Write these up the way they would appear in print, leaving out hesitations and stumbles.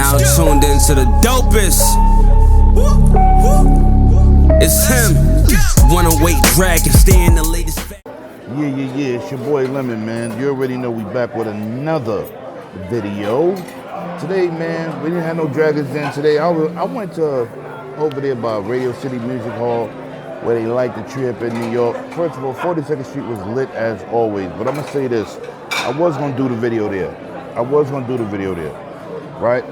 now tuned into the dopest. It's him. Wanna wait, drag, and stay in the latest. Yeah, it's your boy Lemon, man. You already know we back with another video. Today, man, we didn't have no Dragons Den today. I went to over there by Radio City Music Hall where they light the tree up in New York. First of all, 42nd Street was lit as always. But I'm going to say this. I was going to do the video there. Right?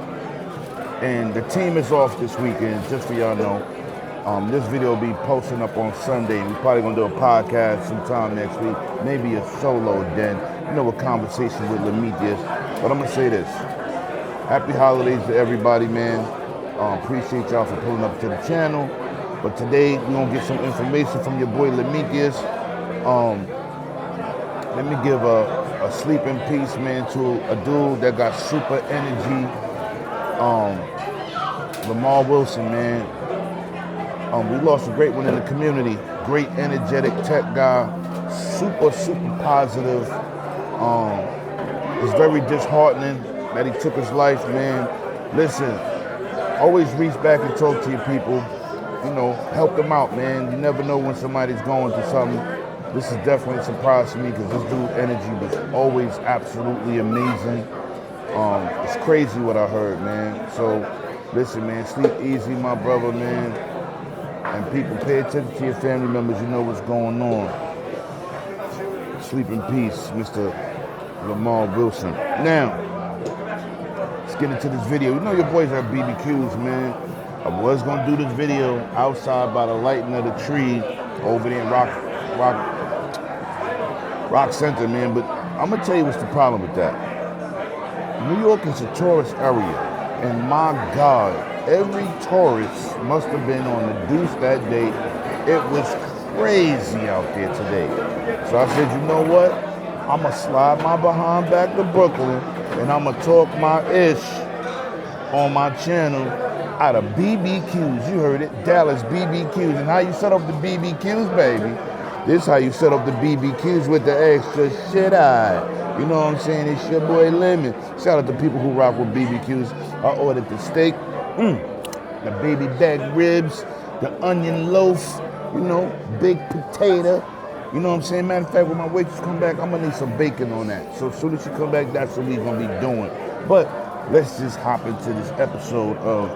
And the team is off this weekend, just so y'all know. This video will be posting up on Sunday. We're probably going to do a podcast sometime next week. Maybe a solo den. You know, a conversation with Lamarr. But I'm going to say this. Happy holidays to everybody, man. Appreciate y'all for pulling up to the channel. But today, we're going to get some information from your boy Lamarr. Let me give a sleep in peace, man, to a dude that got super energy. Lamarr Wilson, man. We lost a great one in the community. Great, energetic tech guy. Super positive. It's very disheartening that he took his life, man. Listen, always reach back and talk to your people. You know, help them out, man. You never know when somebody's going through something. This is definitely a surprise to me because this dude's energy was always absolutely amazing. It's crazy what I heard, man. So, listen, man, sleep easy, my brother, man. And people, pay attention to your family members. You know what's going on. Sleep in peace, Mr. Lamarr Wilson. Now, let's get into this video. You know your boys are BBQs, man. I was going to do this video outside by the lighting of the tree over there in Rock Center, man. But I'm going to tell you what's the problem with that. New York is a tourist area. And my God, every tourist must have been on the deuce that day. It was crazy out there today. So I said, you know what? I'm going to slide my behind back to Brooklyn and I'm going to talk my ish on my channel out of BBQs. You heard it, Dallas BBQs. And how you set up the BBQs, baby? This is how you set up the BBQs with the extra shit eye. You know what I'm saying? It's your boy Lemon. Shout out to people who rock with BBQs. I ordered the steak, the baby back ribs, the onion loaf, you know, big potato. You know what I'm saying? Matter of fact, when my waitress come back, I'm going to need some bacon on that. So as soon as she come back, that's what we're going to be doing. But let's just hop into this episode of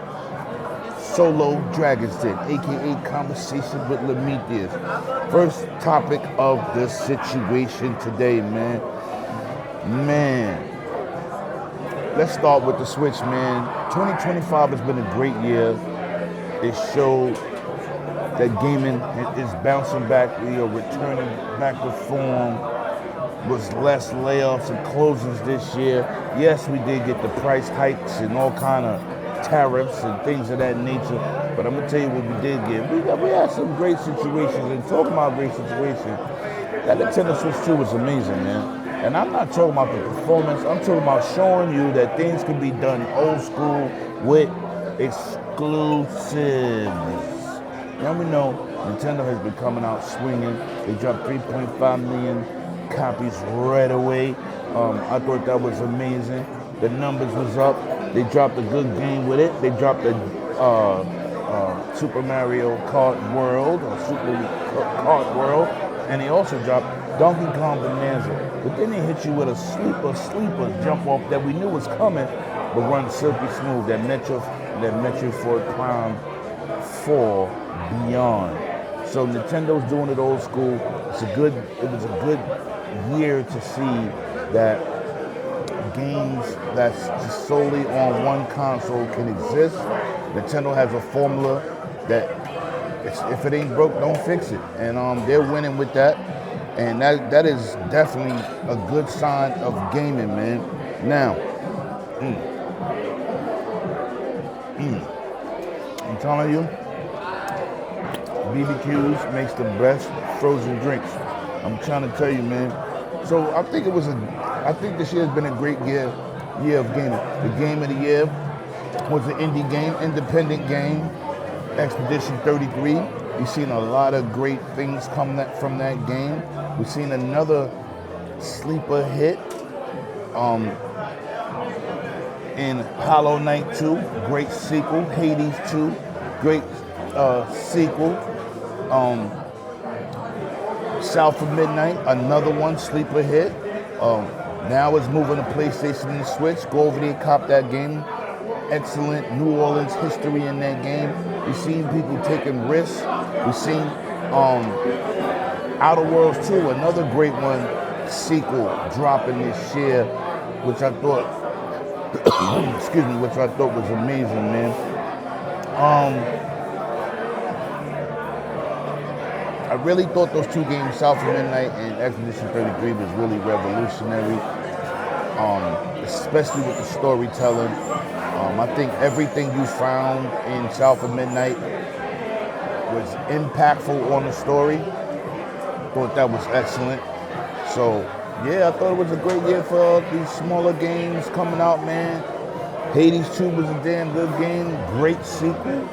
Solo Dragons Den, a.k.a. Conversation with Lamarr. First topic of the situation today, man. Let's start with the switch, man. 2025 has been a great year. It showed that gaming is bouncing back, returning back to form. Was less layoffs and closings this year. Yes, we did get the price hikes and all kind of tariffs and things of that nature. But I'm gonna tell you what we did get. We had some great situations, and talking about great situations, that Nintendo Switch 2 was amazing, man. And I'm not talking about the performance, I'm talking about showing you that things can be done old school with exclusives. Now we know Nintendo has been coming out swinging. They dropped 3.5 million copies right away. I thought that was amazing. The numbers was up. They dropped a good game with it. They dropped a Super Mario Kart World, or Super Kart World, and they also dropped Donkey Kong Bonanza. But then they hit you with a sleeper jump off that we knew was coming, but run silky smooth. That Metroid Prime 4 Beyond. So Nintendo's doing it old school. It was a good year to see that games that's just solely on one console can exist. Nintendo has a formula that if it ain't broke, don't fix it. And they're winning with that. And that is definitely a good sign of gaming, man. Now, I'm telling you, BBQs makes the best frozen drinks. I'm trying to tell you, man. So I think this year has been a great year of gaming. The game of the year was an indie game, independent game, Expedition 33. We've seen a lot of great things come from that game. We've seen another sleeper hit. in Hollow Knight 2, great sequel. Hades 2, great sequel. South of Midnight, another one, sleeper hit. Now it's moving to PlayStation and Switch. Go over there, cop that game. Excellent New Orleans history in that game. We've seen people taking risks. We've seen Outer Worlds 2, another great one, sequel dropping this year, which I thought, excuse me, which I thought was amazing, man. I really thought those two games, South of Midnight and Expedition 33, was really revolutionary, especially with the storytelling. I think everything you found in South of Midnight was impactful on the story. Thought that was excellent. So, yeah, I thought it was a great year for these smaller games coming out, man. Hades 2 was a damn good game, great sequel.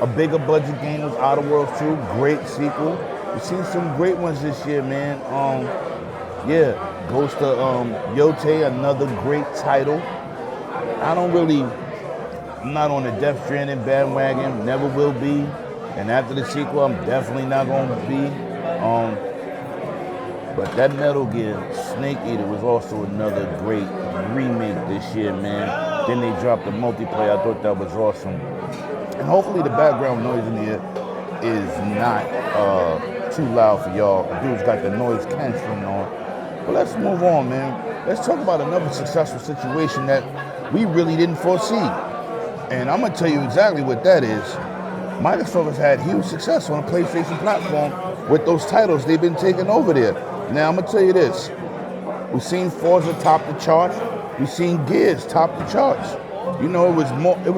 A bigger budget game was Outer Worlds 2, great sequel. We've seen some great ones this year, man. Yeah, Ghost of Yote, another great title. I'm not on the Death Stranding bandwagon, never will be. And after the sequel, I'm definitely not going to be. But that Metal Gear Snake Eater was also another great remake this year, man. Then they dropped the multiplayer. I thought that was awesome. And hopefully the background noise in here is not too loud for y'all. The dude's got the noise canceling on. But let's move on, man. Let's talk about another successful situation that we really didn't foresee. And I'm going to tell you exactly what that is. Microsoft has had huge success on the PlayStation platform with those titles they've been taking over there. Now, I'm going to tell you this. We've seen Forza top the charts. We've seen Gears top the charts. You know, it was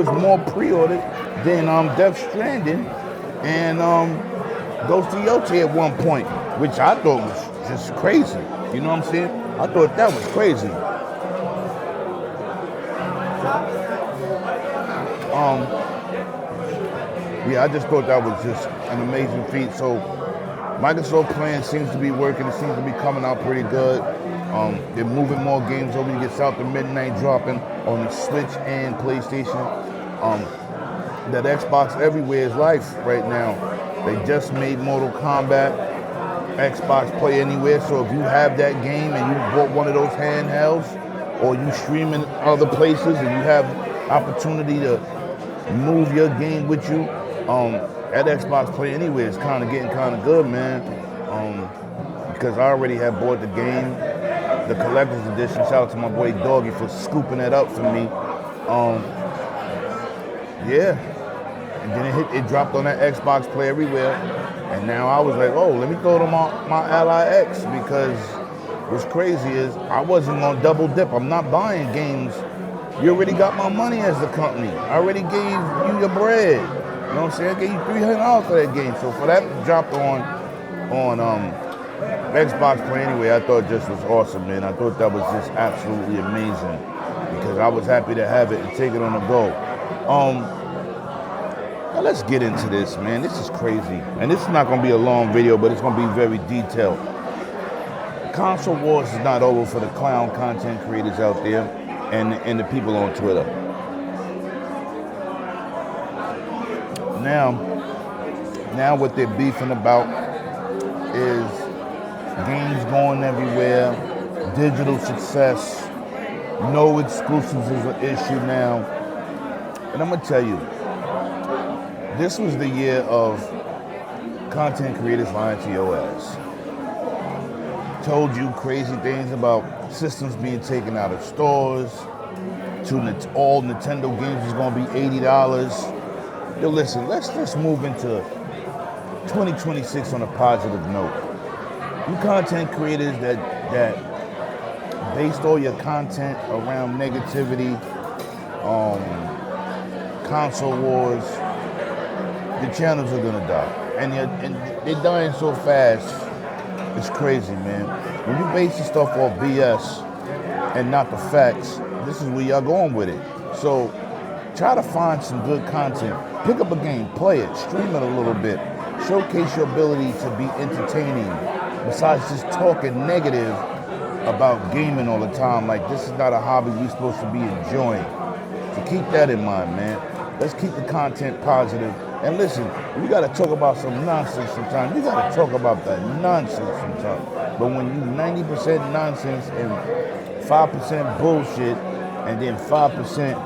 more pre-ordered than Death Stranding and Ghost of Yote at one point, which I thought was just crazy. You know what I'm saying? I thought that was crazy. Yeah, I just thought that was just an amazing feat. So Microsoft plan seems to be working. It seems to be coming out pretty good. They're moving more games over. You get South of Midnight dropping on the Switch and PlayStation. That Xbox Everywhere is life right now. They just made Mortal Kombat Xbox Play Anywhere. So if you have that game and you bought one of those handhelds, or you stream in other places and you have opportunity to move your game with you, that Xbox Play Anywhere is kind of getting kind of good, man. Because I already had bought the game, the collector's edition. Shout out to my boy Doggy for scooping it up for me. Yeah, and then it dropped on that Xbox Play Everywhere, and now I was like, oh, let me throw it on my Ally X, because what's crazy is I wasn't gonna double dip. I'm not buying games. You already got my money as the company. I already gave you your bread. You know what I'm saying? I gave you $300 for that game. So for that dropped on Xbox Play Anyway, I thought just was awesome, man. I thought that was just absolutely amazing, because I was happy to have it and take it on the go. Now let's get into this, man. This is crazy. And this is not going to be a long video, but it's going to be very detailed. Console wars is not over for the clown content creators out there and the people on Twitter. Now what they're beefing about is games going everywhere, digital success, no exclusives is an issue now. And I'm going to tell you, this was the year of content creators lying to your ass. Told you crazy things about systems being taken out of stores, to all Nintendo games is going to be $80. Yo, listen, let's just move into 2026 on a positive note. You content creators that based all your content around negativity, console wars, the channels are gonna die, and they're dying so fast. It's crazy, man. When you base your stuff off BS and not the facts, this is where y'all going with it. So try to find some good content. Pick up a game, play it, stream it a little bit. Showcase your ability to be entertaining. Besides just talking negative about gaming all the time. Like, this is not a hobby we're supposed to be enjoying. So keep that in mind, man. Let's keep the content positive. And listen, we got to talk about some nonsense sometimes. You got to talk about the nonsense sometimes. But when you 90% nonsense and 5% bullshit and then 5%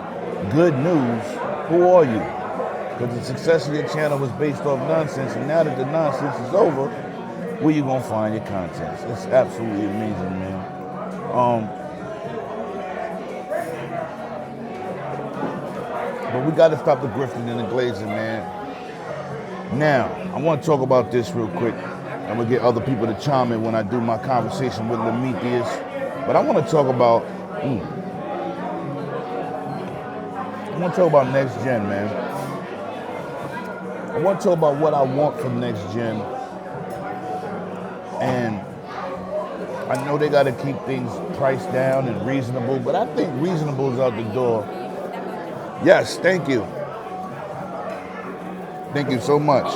good news, who are you? Because the success of your channel was based off nonsense, and now that the nonsense is over, where you gonna find your content? It's absolutely amazing, man. But we got to stop the grifting and the glazing, man. Now, I want to talk about this real quick. I'm gonna get other people to chime in when I do my conversation with Lamarr. But I want to talk about, next gen, man. I want to talk about what I want from next gen. And I know they got to keep things priced down and reasonable, but I think reasonable is out the door. Yes, thank you. Thank you so much.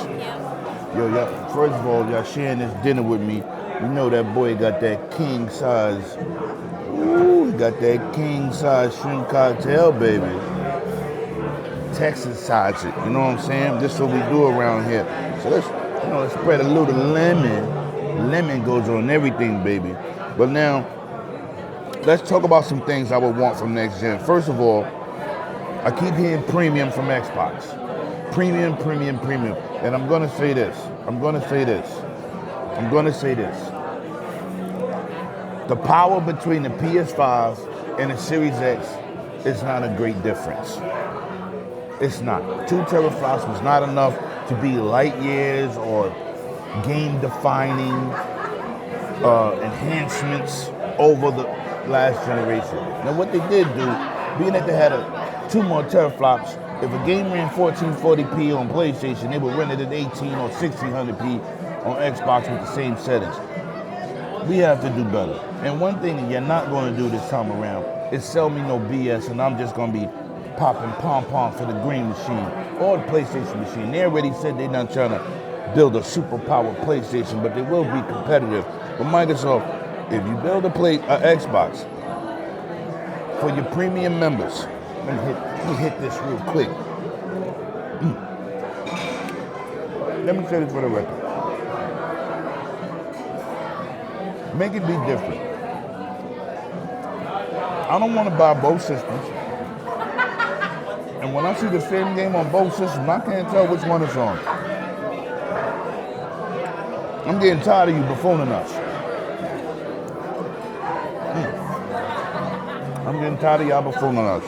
Yo, first of all, y'all sharing this dinner with me. You know that boy got that king size. Ooh, he got that king size shrimp cocktail, baby. Texas size it, you know what I'm saying? This is what we do around here. So let's spread a little lemon. Lemon goes on everything, baby. But now, let's talk about some things I would want from next gen. First of all, I keep hearing premium from Xbox. Premium. And I'm gonna say this. The power between the PS5 and the Series X is not a great difference. It's not. 2 teraflops was not enough to be light years or game-defining enhancements over the last generation. Now, what they did do, being that they had 2 more teraflops, if a game ran 1440p on PlayStation, they would run it at 18 or 1600p on Xbox with the same settings. We have to do better. And one thing that you're not going to do this time around is sell me no BS, and I'm just going to be popping pom-pom for the green machine or the PlayStation machine. They already said they're not trying to build a super-powered PlayStation, but they will be competitive. But Microsoft, if you build a Xbox for your premium members, let me hit this real quick. Let me say this for the record. Make it be different. I don't want to buy both systems. And when I see the same game on both systems, I can't tell which one it's on. I'm getting tired of you buffooning us. I'm getting tired of y'all buffooning us.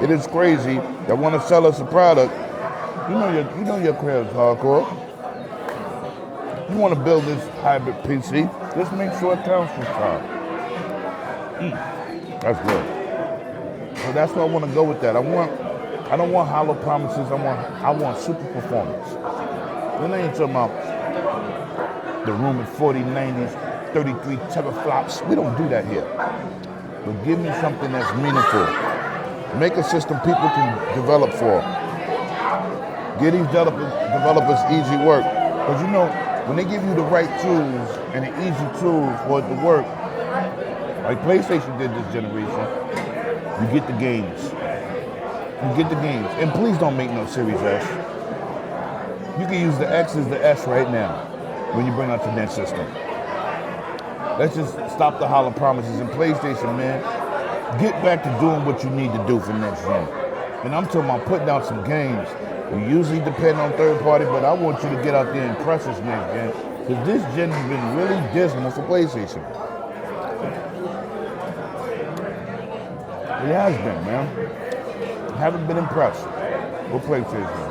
It is crazy that want to sell us a product. You know your crowd's hardcore. You want to build this hybrid PC. Just make sure it counts for time. That's good. So that's where I want to go with that. I don't want hollow promises. I want super performance. Then I ain't talking about the rumored 4090s, 33 teraflops. We don't do that here. But give me something that's meaningful. Make a system people can develop for. Give these developers easy work. Because when they give you the right tools and the easy tools for it to work, like PlayStation did this generation, you get the games. And please don't make no Series S. You can use the X as the S right now when you bring out your next system. Let's just stop the hollow promises. And PlayStation, man, get back to doing what you need to do for next gen. And I'm talking about putting out some games. We usually depend on third party, but I want you to get out there and press us next gen. Because this gen has been really dismal for PlayStation. It has been, man. I haven't been impressed with PlayStation.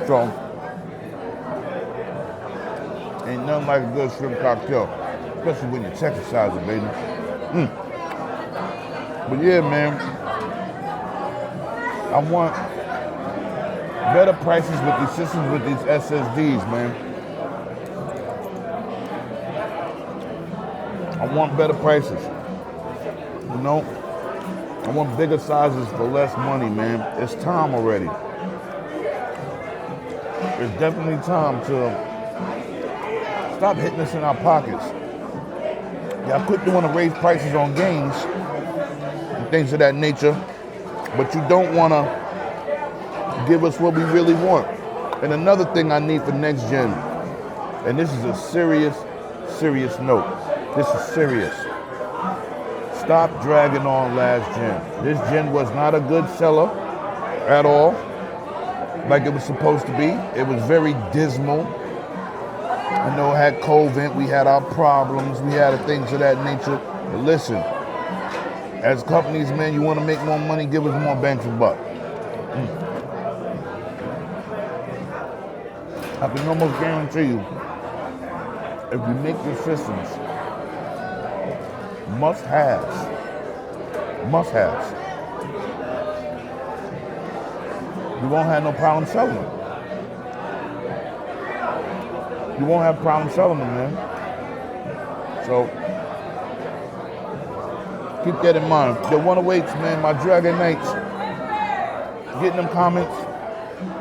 So, ain't nothing like a good shrimp cocktail. Especially when you exercise it, baby. But yeah, man. I want better prices with these systems, with these SSDs, man. I want better prices. I want bigger sizes for less money, man. It's time already. It's definitely time to stop hitting us in our pockets. Y'all quick to want to raise prices on games and things of that nature, but you don't want to give us what we really want. And another thing I need for next gen, and this is a serious, serious note. This is serious. Stop dragging on last gen. This gen was not a good seller at all, like it was supposed to be. It was very dismal. I know it had COVID, we had our problems, we had things of that nature. But listen, as companies, man, you want to make more money, give us more bang for buck. I can almost guarantee you, if you make your systems must-haves, you won't have no problem selling them. You won't have problem selling them, man. So keep that in mind. The 108s, man, my Dragon Knights, getting them comments.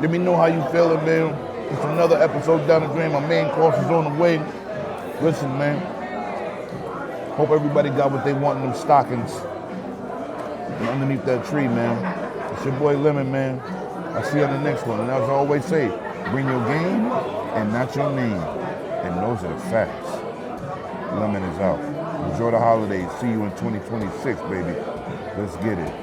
Let me know how you feeling, man. It's another episode down the drain. My main course is on the way. Listen, man. Hope everybody got what they want in them stockings underneath that tree, man. It's your boy Lemon, man. I'll see you on the next one. And as I always say, bring your game and not your name. And those are the facts. Lemon is out. Enjoy the holidays. See you in 2026, baby. Let's get it.